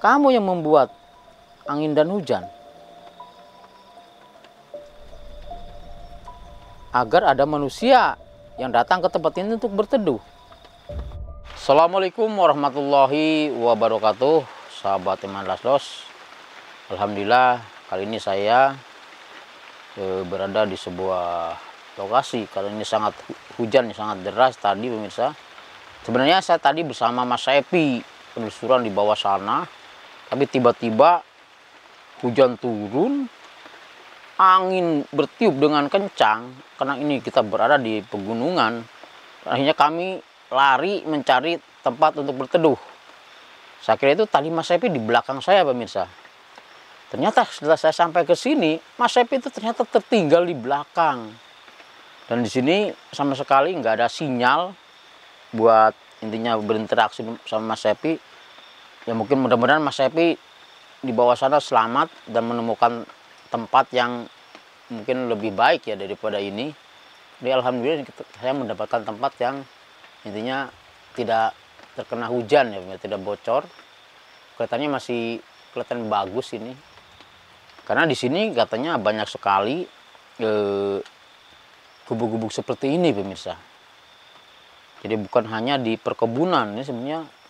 Kamu yang membuat angin dan hujan. Agar ada manusia yang datang ke tempat ini untuk berteduh. Assalamualaikum warahmatullahi wabarakatuh. Sahabat Iman Laslos. Alhamdulillah kali ini saya berada di sebuah lokasi. Kali ini sangat hujan, sangat deras tadi pemirsa. Sebenarnya saya tadi bersama Mas Epi penelusuran di bawah sana. Tapi tiba-tiba hujan turun, angin bertiup dengan kencang. Karena ini kita berada di pegunungan. Akhirnya kami lari mencari tempat untuk berteduh. Saya kira itu tadi Mas Epi di belakang saya pemirsa. Ternyata setelah saya sampai ke sini, Mas Epi itu ternyata tertinggal di belakang. Dan di sini sama sekali nggak ada sinyal buat intinya berinteraksi sama Mas Epi. Ya mungkin mudah-mudahan Mas Epi di bawah sana selamat dan menemukan tempat yang mungkin lebih baik ya daripada ini. Jadi alhamdulillah saya mendapatkan tempat yang intinya tidak terkena hujan ya, tidak bocor. Kelihatannya masih kelihatan bagus ini. Karena di sini katanya banyak sekali gubuk-gubuk seperti ini pemirsa. Jadi bukan hanya di perkebunan, ini sebenarnya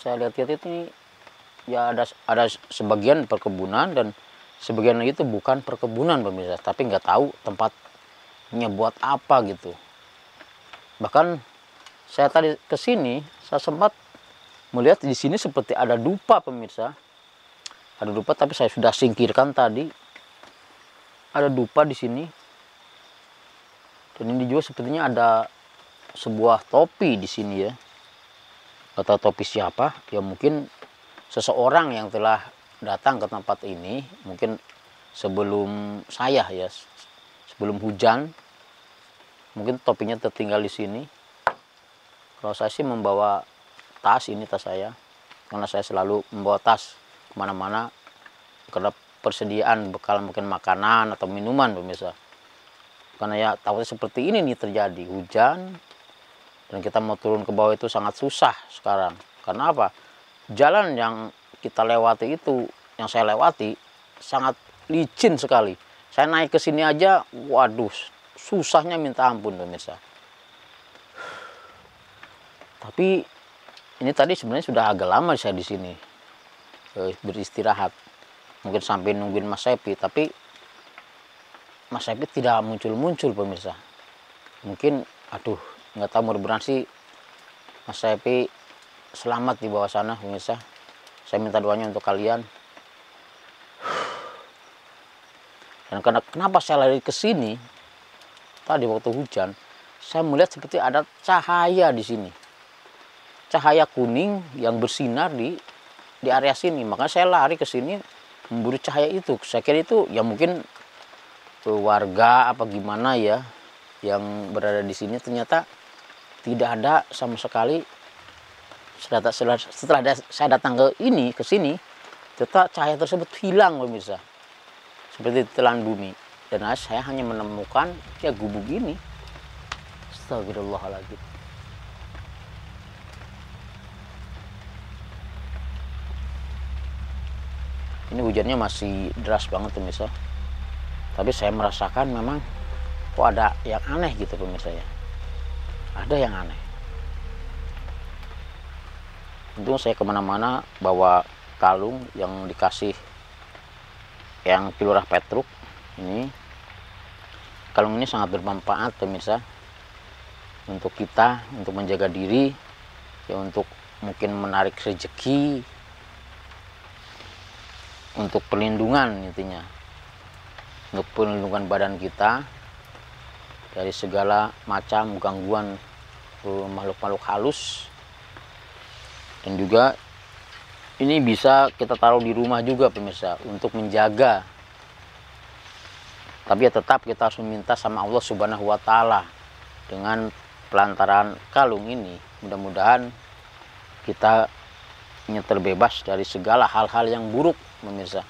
saya lihat-lihat ini ya ada sebagian perkebunan dan sebagian lagi itu bukan perkebunan pemirsa, tapi nggak tahu tempatnya buat apa gitu. Bahkan saya tadi ke sini saya sempat melihat di sini seperti ada dupa pemirsa. Ada dupa tapi saya sudah singkirkan tadi. Ada dupa di sini. Dan ini juga sepertinya ada sebuah topi di sini ya. Gak tahu topi siapa, ya mungkin seseorang yang telah datang ke tempat ini, mungkin sebelum saya ya, sebelum hujan, mungkin topinya tertinggal di sini. Kalau saya sih membawa tas, ini tas saya, karena saya selalu membawa tas kemana-mana, karena persediaan bekal mungkin makanan atau minuman pemirsa. Karena ya takutnya seperti ini nih terjadi, hujan. Dan kita mau turun ke bawah itu sangat susah sekarang. Karena apa? Jalan yang kita lewati itu, yang saya lewati, sangat licin sekali. Saya naik ke sini aja, waduh, susahnya minta ampun pemirsa. Tapi ini tadi sebenarnya sudah agak lama saya di sini beristirahat. Mungkin sampai nungguin Mas Epi, tapi Mas Epi tidak muncul-muncul pemirsa. Mungkin, aduh, nggak tahu, mudah-mudahan sih Mas Epi selamat di bawah sana pemirsa. Saya minta doanya untuk kalian. Dan kenapa saya lari ke sini tadi waktu hujan, saya melihat seperti ada cahaya di sini, cahaya kuning yang bersinar di area sini. Makanya saya lari ke sini memburu cahaya itu. Saya kira itu ya mungkin warga apa gimana ya yang berada di sini. Ternyata tidak ada sama sekali. Setelah saya datang ke sini, ternyata cahaya tersebut hilang pemirsa, seperti ditelan bumi. Dan saya hanya menemukan ya gubuk ini. Astagfirullahaladzim. Ini hujannya masih deras banget pemirsa. Tapi saya merasakan memang kok ada yang aneh gitu pemirsa ya. Ada yang aneh. Untung saya kemana-mana bawa kalung yang dikasih yang Kilurah Petruk ini. Kalung ini sangat bermanfaat pemirsa untuk kita, untuk menjaga diri ya, untuk mungkin menarik rezeki, untuk perlindungan intinya, untuk perlindungan badan kita dari segala macam gangguan makhluk-makhluk halus. Dan juga ini bisa kita taruh di rumah juga pemirsa untuk menjaga. Tapi ya tetap kita harus meminta sama Allah Subhanahu wa Ta'ala. Dengan pelantaran kalung ini mudah-mudahan kita terbebas dari segala hal-hal yang buruk pemirsa.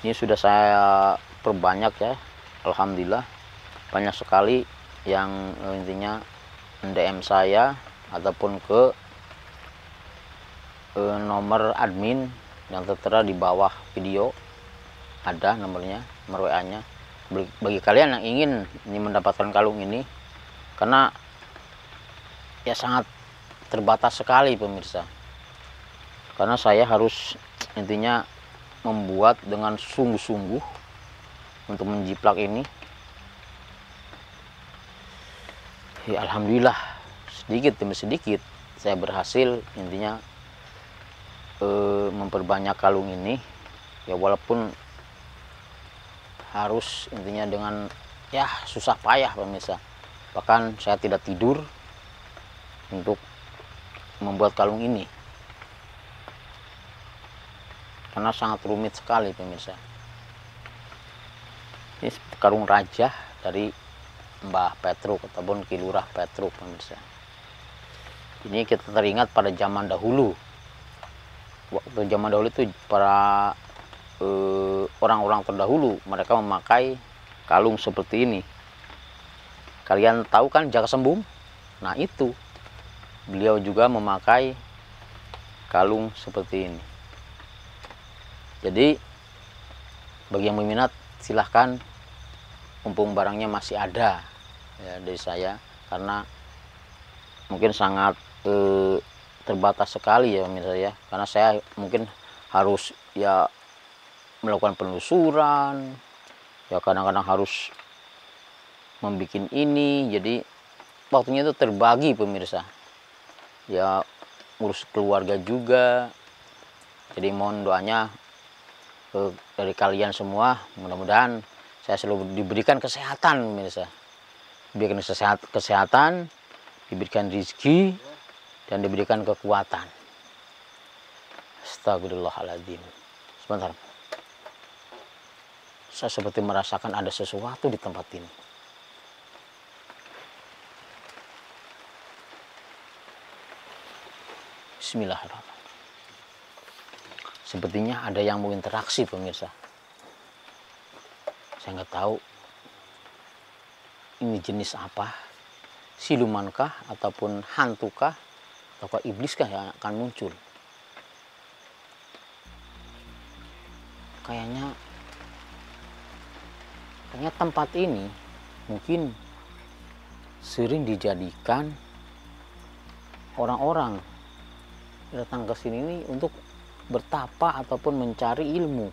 Ini sudah saya perbanyak ya, alhamdulillah banyak sekali yang intinya DM saya ataupun ke nomor admin yang tertera di bawah video, ada nomornya, nomor WA-nya. Bagi kalian yang ingin mendapatkan kalung ini, karena ya sangat terbatas sekali pemirsa, karena saya harus intinya membuat dengan sungguh-sungguh untuk menjiplak ini. Ya alhamdulillah, sedikit demi sedikit saya berhasil intinya memperbanyak kalung ini, ya walaupun harus intinya dengan ya susah payah pemirsa. Bahkan saya tidak tidur untuk membuat kalung ini karena sangat rumit sekali pemirsa. Ini karung raja dari Mbah Petruk ataupun Ki Lurah Petruk pemirsa. Ini kita teringat pada zaman dahulu. Waktu zaman dahulu itu para orang-orang terdahulu mereka memakai kalung seperti ini. Kalian tahu kan Jaka Sembung? Nah itu beliau juga memakai kalung seperti ini. Jadi bagi yang berminat silahkan, mumpung barangnya masih ada ya dari saya, karena mungkin sangat terbatas sekali ya pemirsa ya, karena saya mungkin harus ya melakukan penelusuran ya, kadang-kadang harus membuat ini, jadi waktunya itu terbagi pemirsa ya, ngurus keluarga juga. Jadi mohon doanya dari kalian semua, mudah-mudahan saya selalu diberikan kesehatan pemirsa, diberikan kesehatan, diberikan rezeki, dan diberikan kekuatan. Astagfirullahaladzim. Sebentar, saya seperti merasakan ada sesuatu di tempat ini. Bismillahirrahmanirrahim. Sepertinya ada yang mau interaksi pemirsa. Saya nggak tahu ini jenis apa, silumankah ataupun hantukah ataukah ibliskah yang akan muncul. Kayaknya tempat ini mungkin sering dijadikan orang-orang datang ke sini ini untuk bertapa ataupun mencari ilmu.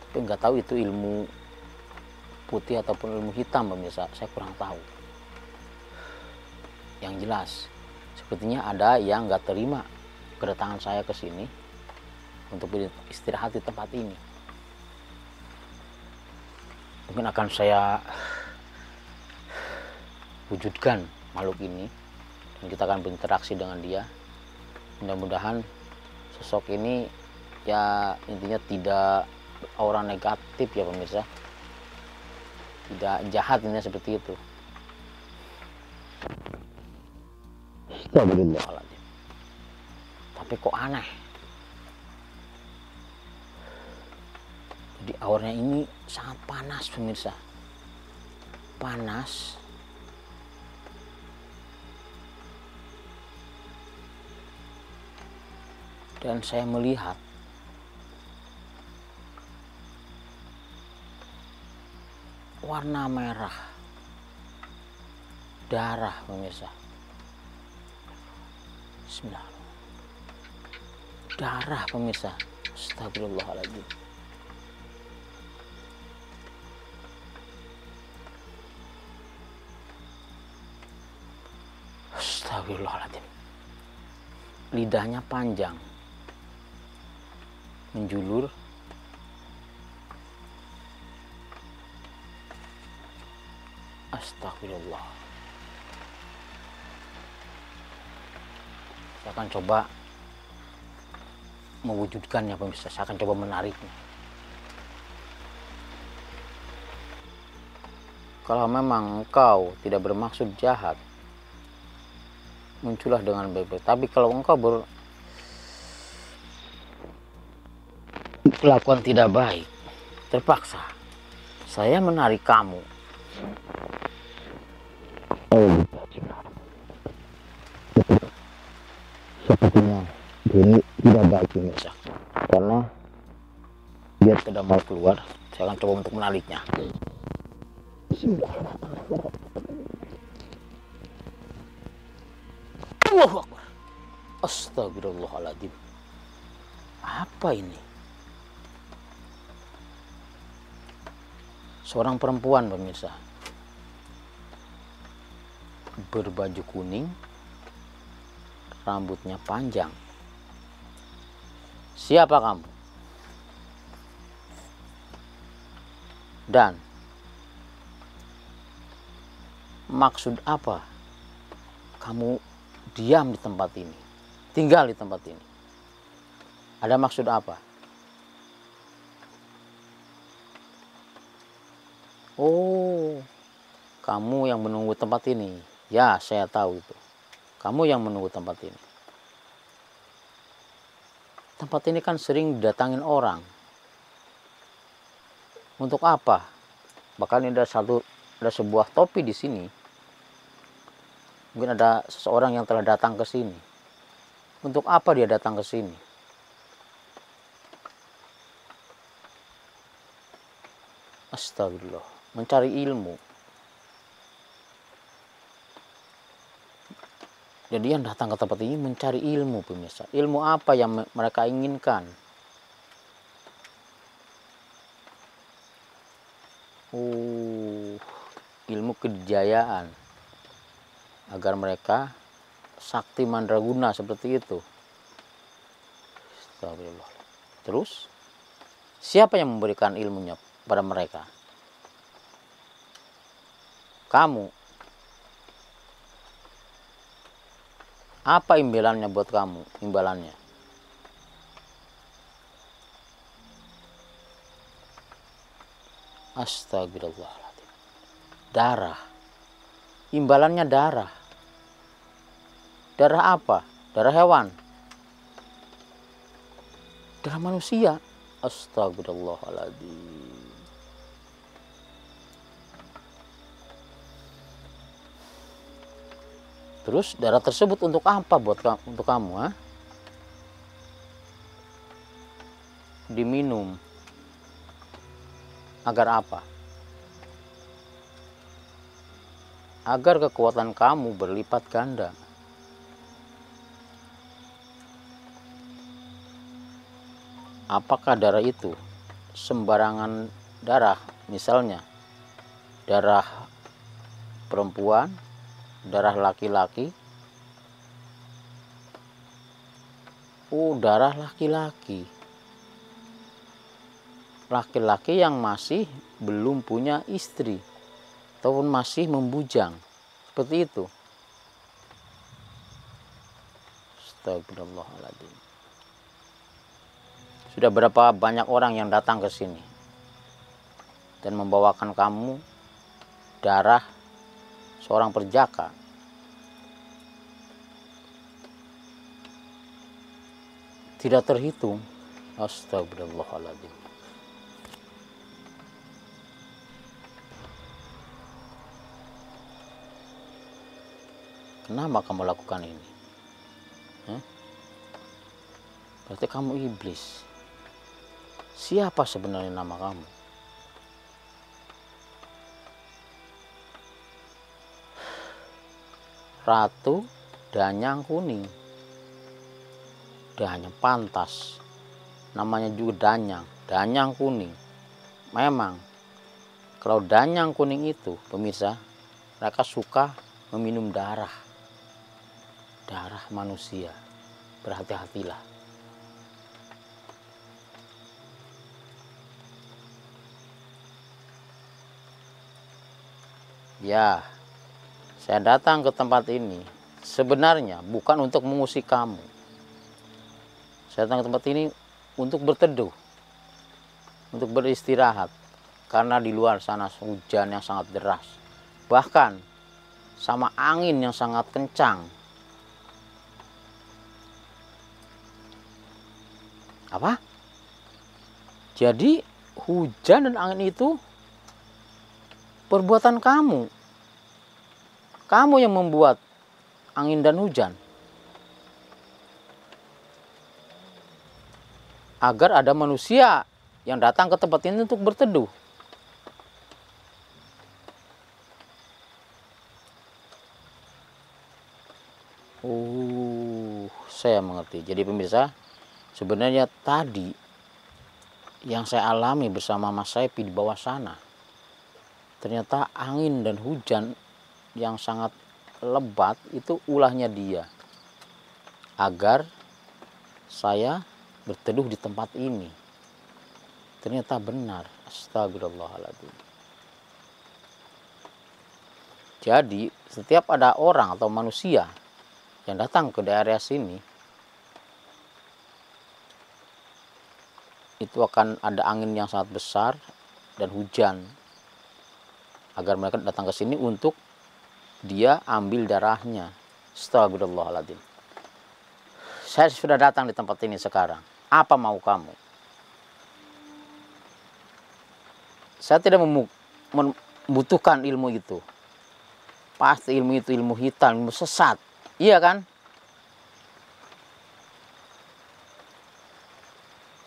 Tapi nggak tahu itu ilmu putih ataupun ilmu hitam pemirsa, saya kurang tahu. Yang jelas sepertinya ada yang nggak terima kedatangan saya ke sini untuk beristirahat di tempat ini. Mungkin akan saya wujudkan makhluk ini dan kita akan berinteraksi dengan dia. Mudah-mudahan sosok ini ya intinya tidak aura negatif ya pemirsa, tidak jahat ini seperti itu. Astagfirullahaladzim. Tapi kok aneh, jadi auranya ini sangat panas pemirsa, panas. Dan saya melihat warna merah darah pemirsa. Bismillah. Darah pemirsa. Astagfirullahaladzim. Astagfirullahaladzim. Lidahnya panjang, menjulur, astagfirullah. Saya akan coba mewujudkannya pemirsa, saya akan coba menariknya. Kalau memang engkau tidak bermaksud jahat, muncullah dengan baik-baik. Tapi kalau engkau kelakuan tidak baik, terpaksa saya menarik kamu. sepertinya ini tidak baik pemirsa, karena dia tidak mau keluar. Saya akan coba untuk menariknya. Allahu Akbar. Astagfirullahaladzim. Apa ini? Seorang perempuan pemirsa, berbaju kuning, rambutnya panjang. Siapa kamu? Dan maksud apa kamu diam di tempat ini, tinggal di tempat ini? Ada maksud apa? Oh, kamu yang menunggu tempat ini. Ya, saya tahu itu. Kamu yang menunggu tempat ini. Tempat ini kan sering didatangin orang. Untuk apa? Bahkan ada sebuah topi di sini. Mungkin ada seseorang yang telah datang ke sini. Untuk apa dia datang ke sini? Astagfirullah, mencari ilmu. Jadi yang datang ke tempat ini mencari ilmu pemirsa. Ilmu apa yang mereka inginkan? Ilmu kejayaan. Agar mereka sakti mandraguna seperti itu. Astagfirullah. Terus, siapa yang memberikan ilmunya pada mereka? Kamu. Apa imbalannya buat kamu? Imbalannya. Astagfirullahaladzim. Darah. Imbalannya darah. Darah apa? Darah hewan. Darah manusia. Astagfirullahaladzim. Terus darah tersebut untuk apa untuk kamu? Ha? Diminum. Agar apa? Agar kekuatan kamu berlipat ganda. Apakah darah itu sembarangan darah? Misalnya darah perempuan, darah laki-laki. Darah laki-laki. Laki-laki yang masih belum punya istri ataupun masih membujang. Seperti itu. Astagfirullahaladzim. Sudah berapa banyak orang yang datang ke sini dan membawakan kamu darah seorang perjaka. Tidak terhitung. Astagfirullahaladzim. Kenapa kamu lakukan ini? Berarti kamu iblis. Siapa sebenarnya nama kamu? Ratu Danyang Kuning. Danyang pantas. Namanya juga Danyang. Danyang Kuning. Memang kalau Danyang Kuning itu pemirsa, mereka suka meminum darah. Darah manusia. Berhati-hatilah. Ya, saya datang ke tempat ini sebenarnya bukan untuk mengusik kamu. Saya datang ke tempat ini untuk berteduh, untuk beristirahat. Karena di luar sana hujan yang sangat deras. Bahkan sama angin yang sangat kencang. Apa? Jadi hujan dan angin itu perbuatan kamu. Kamu yang membuat angin dan hujan. agar ada manusia yang datang ke tempat ini untuk berteduh. Saya mengerti. Jadi pemirsa, sebenarnya tadi yang saya alami bersama Mas Saipi di bawah sana, ternyata angin dan hujan yang sangat lebat itu ulahnya dia, agar saya berteduh di tempat ini. Ternyata benar. Astagfirullahaladzim. Jadi setiap ada orang atau manusia yang datang ke daerah sini, itu akan ada angin yang sangat besar dan hujan, agar mereka datang ke sini untuk dia ambil darahnya. Astagfirullahaladzim. Saya sudah datang di tempat ini sekarang. Apa mau kamu? Saya tidak membutuhkan ilmu itu. Pasti ilmu itu ilmu hitam, ilmu sesat. Iya kan?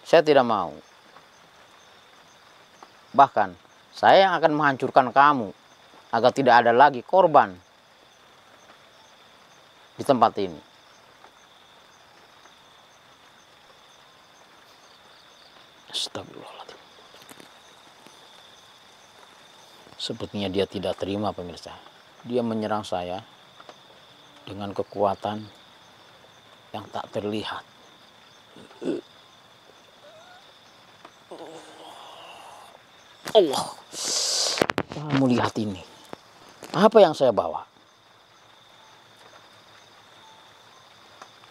Saya tidak mau. Bahkan saya yang akan menghancurkan kamu agar tidak ada lagi korban di tempat ini. Astagfirullahaladzim. Sepertinya dia tidak terima, pemirsa. Dia menyerang saya dengan kekuatan yang tak terlihat. Allah, kamu lihat ini. Apa yang saya bawa?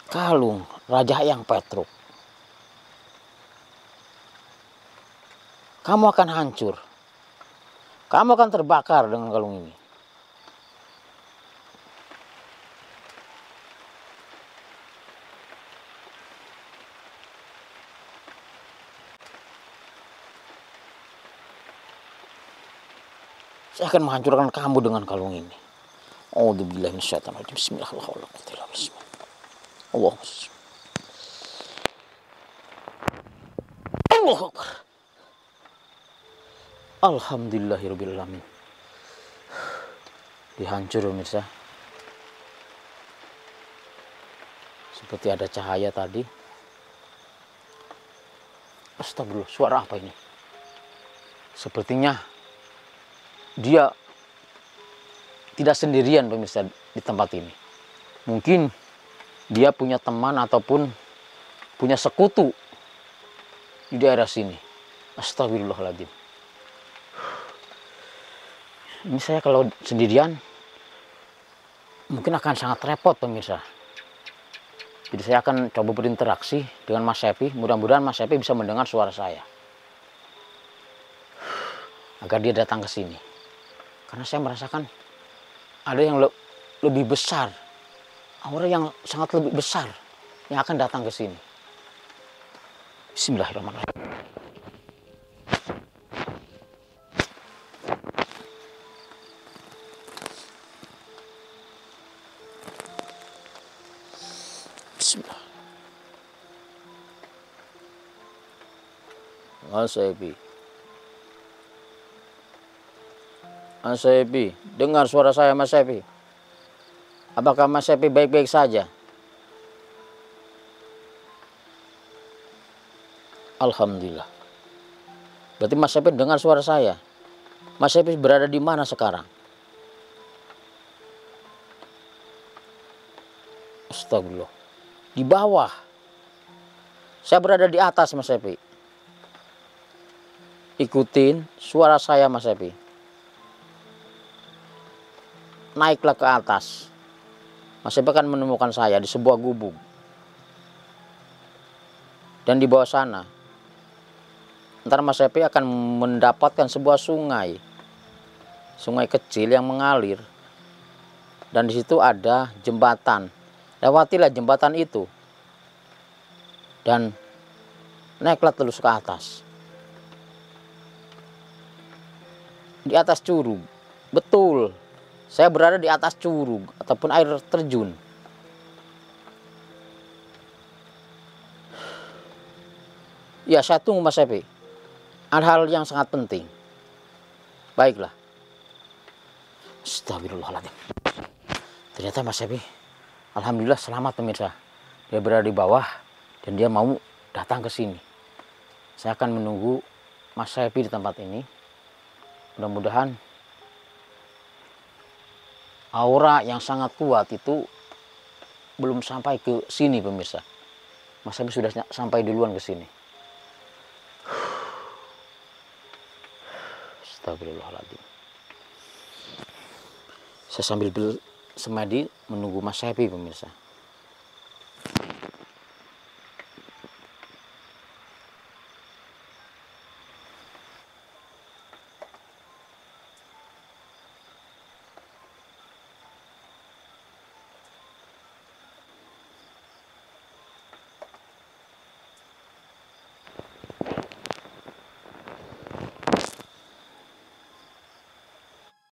Kalung Raja Hyang Petruk. Kamu akan hancur. Kamu akan terbakar dengan kalung ini. Saya akan menghancurkan kamu dengan kalung ini. A'udzubillahi minasyaitonirrajim. Bismillahirrahmanirrahim. Allahu Akbar. Alhamdulillahirabbil alamin. Dihancur, pemirsa. Seperti ada cahaya tadi. Astagfirullah, suara apa ini? Sepertinya dia tidak sendirian, pemirsa, di tempat ini. Mungkin dia punya teman ataupun punya sekutu di daerah sini. Astagfirullahaladzim. Ini saya kalau sendirian mungkin akan sangat repot, pemirsa. Jadi saya akan coba berinteraksi dengan Mas Saipi. Mudah-mudahan Mas Saipi bisa mendengar suara saya, agar dia datang ke sini. Karena saya merasakan ada yang lebih besar, aura yang sangat lebih besar yang akan datang ke sini. Bismillahirrahmanirrahim. Bismillah. Mas Saipi. Mas Saipi, dengar suara saya, Mas Saipi. Apakah Mas Saipi baik-baik saja? Alhamdulillah. Berarti Mas Saipi dengar suara saya. Mas Saipi berada di mana sekarang? Astagfirullah. Di bawah. Saya berada di atas, Mas Saipi. Ikutin suara saya, Mas Saipi. Naiklah ke atas. Mas Saipi akan menemukan saya di sebuah gubuk. Dan di bawah sana, ntar Mas Saipi akan mendapatkan sebuah sungai. Sungai kecil yang mengalir. Dan di situ ada jembatan. Lewatilah jembatan itu. Dan naiklah terus ke atas. Di atas curug. Betul. Saya berada di atas curug ataupun air terjun. Ya, saya tunggu Mas Epi. Ada hal yang sangat penting. Baiklah. Astagfirullahaladzim. Ternyata Mas Epi, alhamdulillah selamat pemirsa. Dia berada di bawah dan dia mau datang ke sini. Saya akan menunggu Mas Epi di tempat ini. Mudah-mudahan aura yang sangat kuat itu belum sampai ke sini pemirsa. Mas Epi sudah sampai duluan ke sini. Astagfirullahaladzim. Saya sambil semedi menunggu Mas Epi pemirsa.